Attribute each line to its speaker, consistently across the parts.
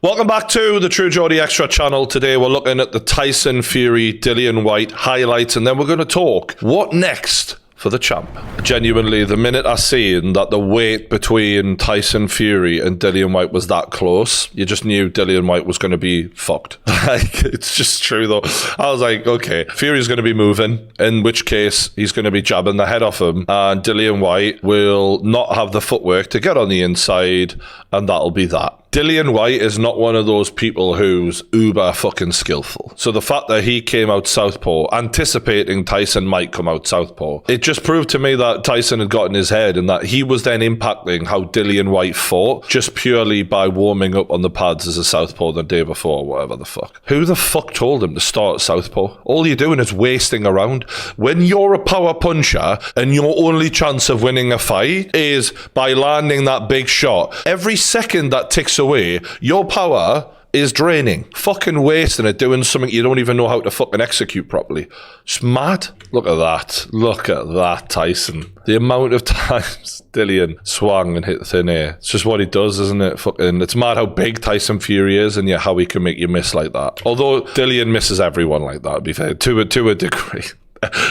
Speaker 1: Welcome back to the True Geordie Extra channel. Today we're looking at the Tyson Fury, Dillian Whyte highlights, and then we're going to talk what next for the champ. Genuinely, the minute I seen that the weight between Tyson Fury and Dillian Whyte was that close, you just knew Dillian Whyte was going to be fucked. Like, it's just true though. I was like, okay, Fury's going to be moving, in which case he's going to be jabbing the head off him, and Dillian Whyte will not have the footwork to get on the inside, and that'll be that. Dillian Whyte is not one of those people who's uber fucking skillful. So the fact that he came out southpaw, anticipating Tyson might come out southpaw, it just proved to me that Tyson had got in his head and that he was then impacting how Dillian Whyte fought just purely by warming up on the pads as a southpaw the day before, or whatever the fuck. Who the fuck told him to start southpaw? All you're doing is wasting around. When you're a power puncher and your only chance of winning a fight is by landing that big shot, every second that ticks away, your power is draining. Fucking wasting it doing something you don't even know how to fucking execute properly. It's mad. Look at that. Look at that, Tyson. The amount of times Dillian swung and hit thin air. It's just what he does, isn't it? Fucking, it's mad how big Tyson Fury is and yet how he can make you miss like that. Although Dillian misses everyone like that, to be fair, to a degree.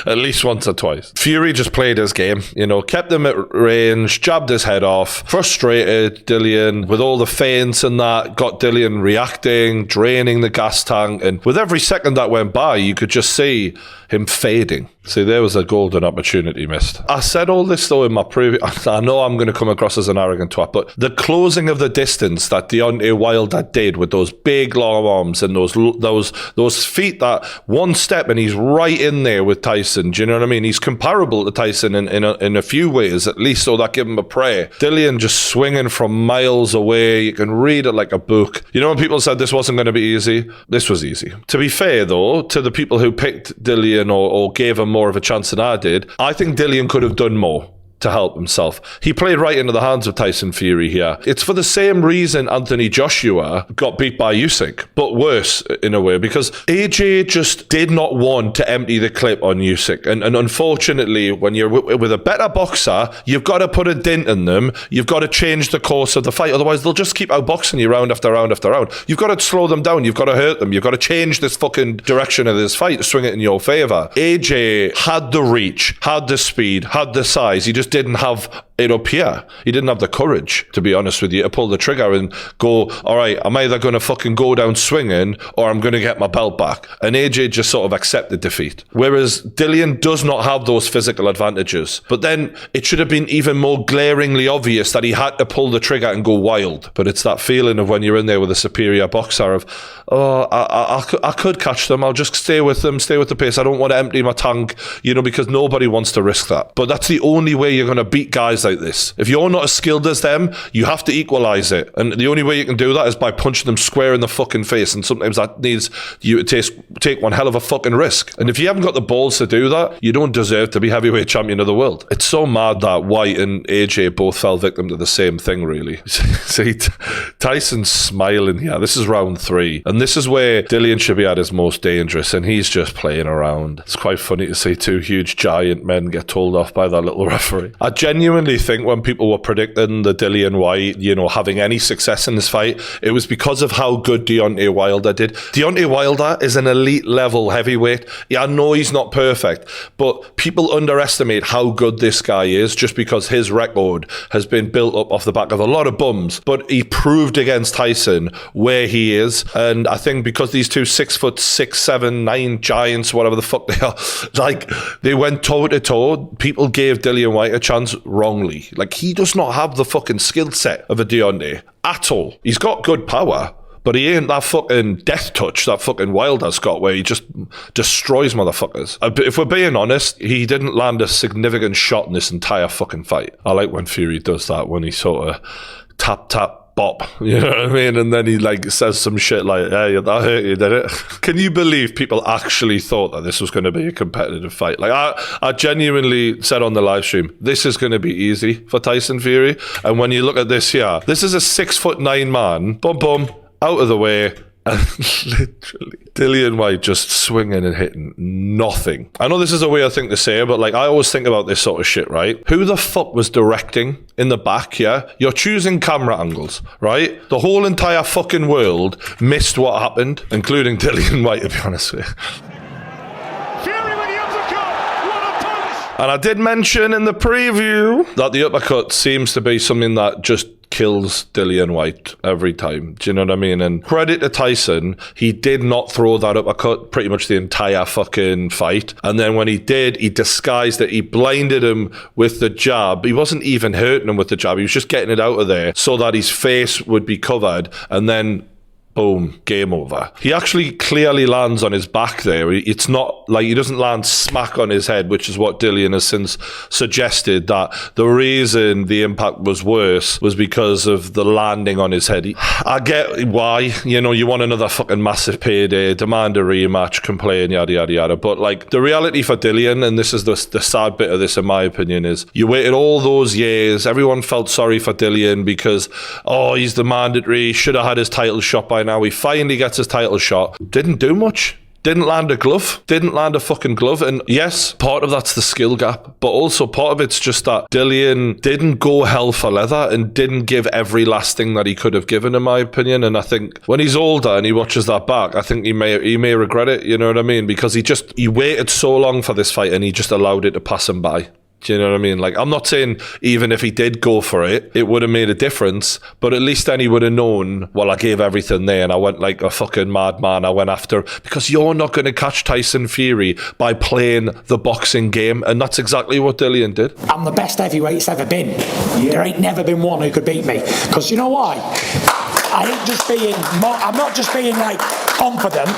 Speaker 1: At least once or twice. Fury just played his game, you know, kept him at range, jabbed his head off, frustrated Dillian with all the feints and that, got Dillian reacting, draining the gas tank, and with every second that went by, you could just see him fading. See, there was a golden opportunity missed. I said all this though in my previous... I know I'm going to come across as an arrogant twat, but the closing of the distance that Deontay Wilder did with those big long arms and those feet, that one step and he's right in there with Tyson. Do you know what I mean? He's comparable to Tyson in a few ways, at least, so that give him a prayer. Dillian just swinging from miles away. You can read it like a book. You know when people said this wasn't going to be easy? This was easy. To be fair though, to the people who picked Dillian or gave him more of a chance than I did, I think Dillian could have done more to help himself. He played right into the hands of Tyson Fury here. It's for the same reason Anthony Joshua got beat by Usyk, but worse in a way, because AJ just did not want to empty the clip on Usyk. And unfortunately, when you're with a better boxer, you've got to put a dent in them. You've got to change the course of the fight. Otherwise, they'll just keep outboxing you round after round after round. You've got to slow them down. You've got to hurt them. You've got to change this fucking direction of this fight to swing it in your favor. AJ had the reach, had the speed, had the size. He just didn't have it up here. He didn't have the courage, to be honest with you, to pull the trigger and go, all right, I'm either going to fucking go down swinging or I'm going to get my belt back. And AJ just sort of accepted defeat. Whereas Dillian does not have those physical advantages. But then it should have been even more glaringly obvious that he had to pull the trigger and go wild. But it's that feeling of when you're in there with a superior boxer of, oh, I could catch them. I'll just stay with them, stay with the pace. I don't want to empty my tank, you know, because nobody wants to risk that. But that's the only way you're going to beat guys like this. If you're not as skilled as them, you have to equalize it. And the only way you can do that is by punching them square in the fucking face. And sometimes that needs you to take one hell of a fucking risk. And if you haven't got the balls to do that, you don't deserve to be heavyweight champion of the world. It's so mad that Whyte and AJ both fell victim to the same thing, really. See, Tyson's smiling here. This is round 3. And this is where Dillian should be at his most dangerous. And he's just playing around. It's quite funny to see two huge giant men get told off by that little referee. I genuinely think when people were predicting the Dillian Whyte, you know, having any success in this fight, it was because of how good Deontay Wilder did. Deontay Wilder is an elite level heavyweight. Yeah, I know he's not perfect, but people underestimate how good this guy is just because his record has been built up off the back of a lot of bums. But he proved against Tyson where he is. And I think because these two 6'6", 7', 9 giants, whatever the fuck they are, like, they went toe to toe, people gave Dillian Whyte a chance wrongly. Like, he does not have the fucking skill set of a Deontay at all. He's got good power, but he ain't that fucking death touch that fucking Wilder's got, where he just destroys motherfuckers. If we're being honest, he didn't land a significant shot in this entire fucking fight. I like when Fury does that, when he sort of tap, bop, you know what I mean? And then he like says some shit like, hey, that hurt you, did it? Can you believe people actually thought that this was going to be a competitive fight? Like, I genuinely said on the live stream, this is going to be easy for Tyson Fury. And when you look at this here, this is a 6'9" man, boom, out of the way, And literally, Dillian Whyte just swinging and hitting nothing. I know this is a weird thing to say, but like I always think about this sort of shit, right? Who the fuck was directing in the back, yeah? You're choosing camera angles, right? The whole entire fucking world missed what happened, including Dillian Whyte, to be honest with you.
Speaker 2: Fury with the uppercut! What a punch!
Speaker 1: And I did mention in the preview that the uppercut seems to be something that just kills Dillian Whyte every time. Do you know what I mean? And credit to Tyson, he did not throw that uppercut pretty much the entire fucking fight. And then when he did, he disguised it. He blinded him with the jab. He wasn't even hurting him with the jab. He was just getting it out of there so that his face would be covered. And then boom, game over. He actually clearly lands on his back there. It's not like he doesn't land smack on his head, which is what Dillian has since suggested, that the reason the impact was worse was because of the landing on his head. I get why, you know, you want another fucking massive payday, demand a rematch, complain, yada, yada, yada. But like the reality for Dillian, and this is the sad bit of this in my opinion, is you waited all those years, everyone felt sorry for Dillian because, oh, he's the mandatory, should have had his title shot by now. He finally gets his title shot. Didn't do much. Didn't land a glove. Didn't land a fucking glove. And yes, part of that's the skill gap, but also part of it's just that Dillian didn't go hell for leather and didn't give every last thing that he could have given, in my opinion. And I think when he's older and he watches that back, I think he may regret it. You know what I mean? Because he waited so long for this fight and he just allowed it to pass him by. Do you know what I mean? Like, I'm not saying even if he did go for it, it would have made a difference, but at least then he would have known, well, I gave everything there and I went like a fucking madman. I went after, because you're not going to catch Tyson Fury by playing the boxing game, and that's exactly what Dillian did.
Speaker 3: I'm the best heavyweight it's ever been. There ain't never been one who could beat me. Because you know why? I'm not just being like confident.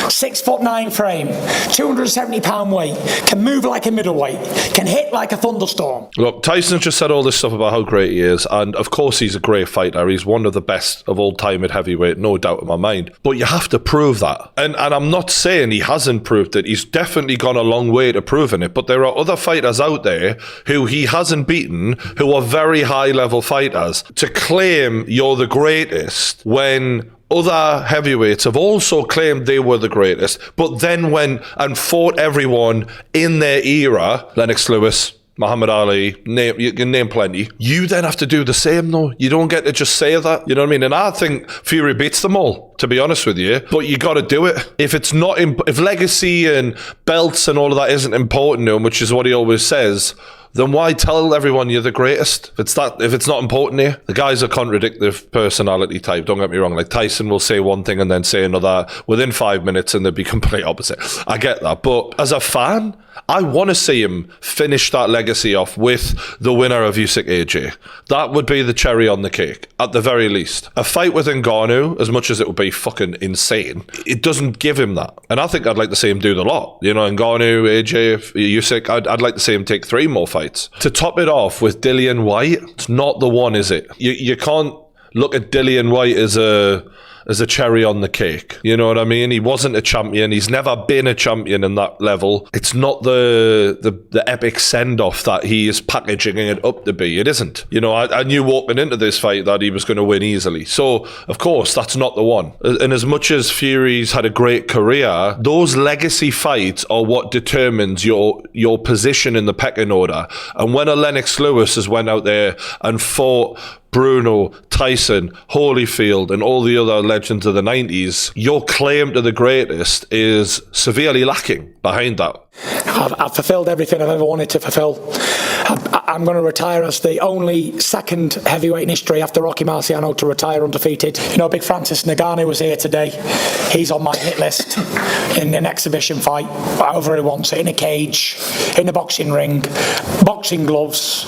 Speaker 3: 6'9" frame, 270 pound weight, can move like a middleweight, can hit like a thunderstorm.
Speaker 1: Look, Tyson just said all this stuff about how great he is, and of course he's a great fighter. He's one of the best of all time at heavyweight, no doubt in my mind. But you have to prove that. And I'm not saying he hasn't proved it. He's definitely gone a long way to proving it. But there are other fighters out there who he hasn't beaten, who are very high level fighters. To claim you're the greatest when other heavyweights have also claimed they were the greatest, but then went and fought everyone in their era, Lennox Lewis, Muhammad Ali, you can name plenty. You then have to do the same though. You don't get to just say that. You know what I mean? And I think Fury beats them all, to be honest with you. But you got to do it. If it's not, if legacy and belts and all of that isn't important to him, which is what he always says, then why tell everyone you're the greatest? If it's not important here, the guy's a contradictive personality type. Don't get me wrong. Like Tyson will say one thing and then say another within 5 minutes, and they'd be complete opposite. I get that, but as a fan, I want to see him finish that legacy off with the winner of Usyk AJ. That would be the cherry on the cake, at the very least. A fight with Ngannou, as much as it would be fucking insane, it doesn't give him that. And I think I'd like to see him do the lot. You know, Ngannou, AJ, Usyk, I'd like to see him take 3 more fights. To top it off with Dillian Whyte, it's not the one, is it? You can't look at Dillian Whyte as a cherry on the cake. You know what I mean? He wasn't a champion. He's never been a champion in that level. It's not the epic send-off that he is packaging it up to be. It isn't. You know, I knew walking into this fight that he was going to win easily. So, of course, that's not the one. And as much as Fury's had a great career, those legacy fights are what determines your position in the pecking order. And when a Lennox Lewis has went out there and fought Bruno, Tyson, Holyfield, and all the other legends of the 90s, your claim to the greatest is severely lacking behind that.
Speaker 3: I've fulfilled everything I've ever wanted to fulfill. I'm going to retire as the only second heavyweight in history after Rocky Marciano to retire undefeated. You know, Big Francis Ngannou was here today. He's on my hit list in an exhibition fight, however he wants it, in a cage, in a boxing ring, boxing gloves,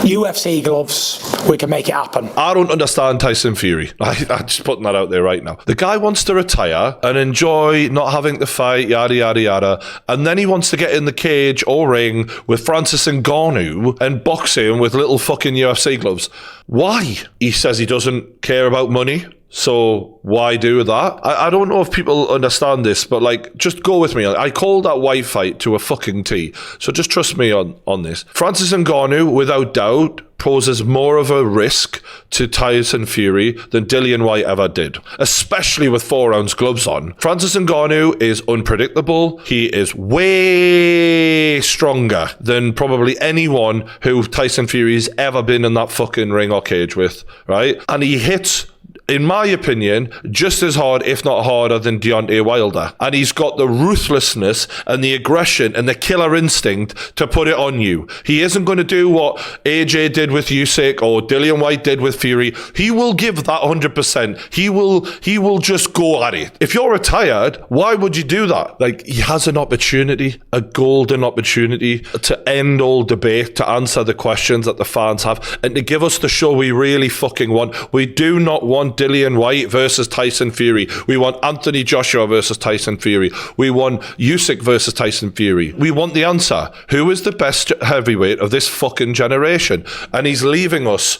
Speaker 3: UFC gloves. We can make it happen.
Speaker 1: I don't understand Tyson Fury. I'm just putting that out there right now. The guy wants to retire and enjoy not having to fight, yada, yada, yada. And then he wants to get in the cage or ring with Francis Ngannou and box him with little fucking UFC gloves. Why? He says he doesn't care about money. So why do that? I don't know if people understand this, but like, just go with me. I called that Whyte fight to a fucking T. So just trust me on this. Francis Ngannou, without doubt, poses more of a risk to Tyson Fury than Dillian Whyte ever did, especially with 4-ounce gloves on. Francis Ngannou is unpredictable. He is way stronger than probably anyone who Tyson Fury's ever been in that fucking ring or cage with, right? And he hits, in my opinion, just as hard, if not harder, than Deontay Wilder. And he's got the ruthlessness and the aggression and the killer instinct to put it on you. He isn't going to do what AJ did with Usyk or Dillian Whyte did with Fury. He will give that 100%. He will just go at it. If you're retired, why would you do that? Like, he has an opportunity, a golden opportunity to end all debate, to answer the questions that the fans have, and to give us the show we really fucking want. We do not want Dillian Whyte versus Tyson Fury. We want Anthony Joshua versus Tyson Fury. We want Usyk versus Tyson Fury. We want the answer. Who is the best heavyweight of this fucking generation? And he's leaving us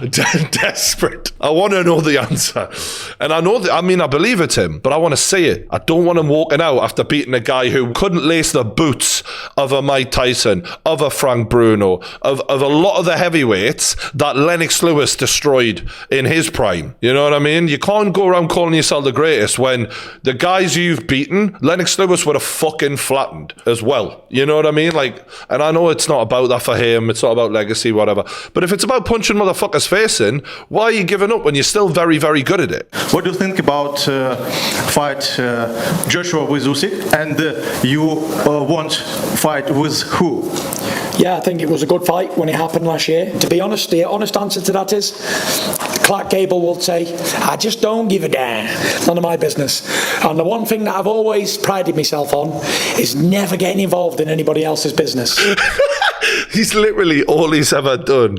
Speaker 1: desperate. I want to know the answer. And I know that, I believe it's him, but I want to see it. I don't want him walking out after beating a guy who couldn't lace the boots of a Mike Tyson, of a Frank Bruno, of a lot of the heavyweights that Lennox Lewis destroyed in his prime. You know what I mean? You can't go around calling yourself the greatest when the guys you've beaten, Lennox Lewis would have fucking flattened as well. You know what I mean? Like, and I know it's not about that for him. It's not about legacy, whatever. But if it's about punching motherfuckers face in, why are you giving up when you're still very, very good at it?
Speaker 4: What do you think about fight Joshua with Usyk, and you want fight with who?
Speaker 3: Yeah, I think it was a good fight when it happened last year. To be honest, the honest answer to that is Clark Gable will say, I just don't give a damn. None of my business. And the one thing that I've always prided myself on is never getting involved in anybody else's business.
Speaker 1: He's literally, all he's ever done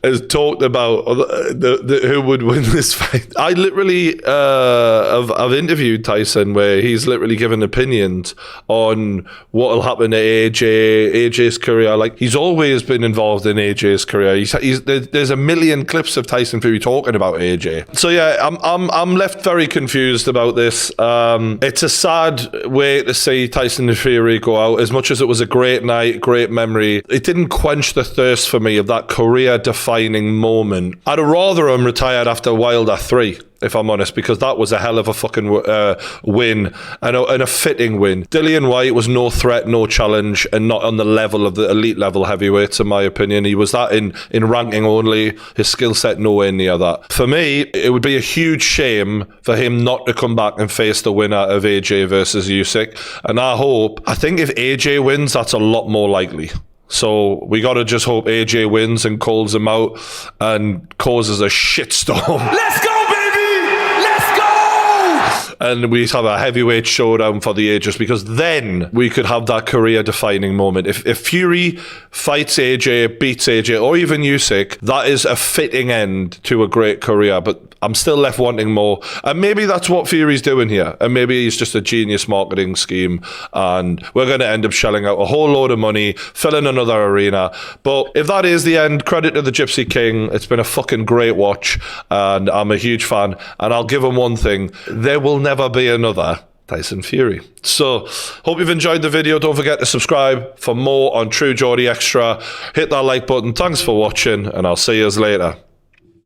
Speaker 1: is talked about who would win this fight. I literally I've interviewed Tyson where he's literally given opinions on what will happen to AJ's career. Like, he's always been involved in AJ's career. There's a million clips of Tyson Fury talking about AJ. So yeah, I'm left very confused about this. It's a sad way to see Tyson Fury go out. As much as it was a great night, great memory, it didn't quench the thirst for me of that career-defining moment. I'd rather him retired after Wilder 3, if I'm honest, because that was a hell of a fucking win and a fitting win. Dillian Whyte was no threat, no challenge, and not on the level of the elite level heavyweights, in my opinion. He was that in ranking only. His skill set nowhere near that. For me, it would be a huge shame for him not to come back and face the winner of AJ versus Usyk. And I think if AJ wins, that's a lot more likely. So we got to just hope AJ wins and calls him out and causes a shitstorm.
Speaker 2: Let's go, baby! Let's go!
Speaker 1: And we have a heavyweight showdown for the ages, because then we could have that career-defining moment. If Fury fights AJ, beats AJ, or even Usyk, that is a fitting end to a great career. But I'm still left wanting more. And maybe that's what Fury's doing here. And maybe he's just a genius marketing scheme. And we're going to end up shelling out a whole load of money, filling another arena. But if that is the end, credit to the Gypsy King. It's been a fucking great watch. And I'm a huge fan. And I'll give him one thing. There will never be another Tyson Fury. So, hope you've enjoyed the video. Don't forget to subscribe for more on True Geordie Extra. Hit that like button. Thanks for watching. And I'll see you later.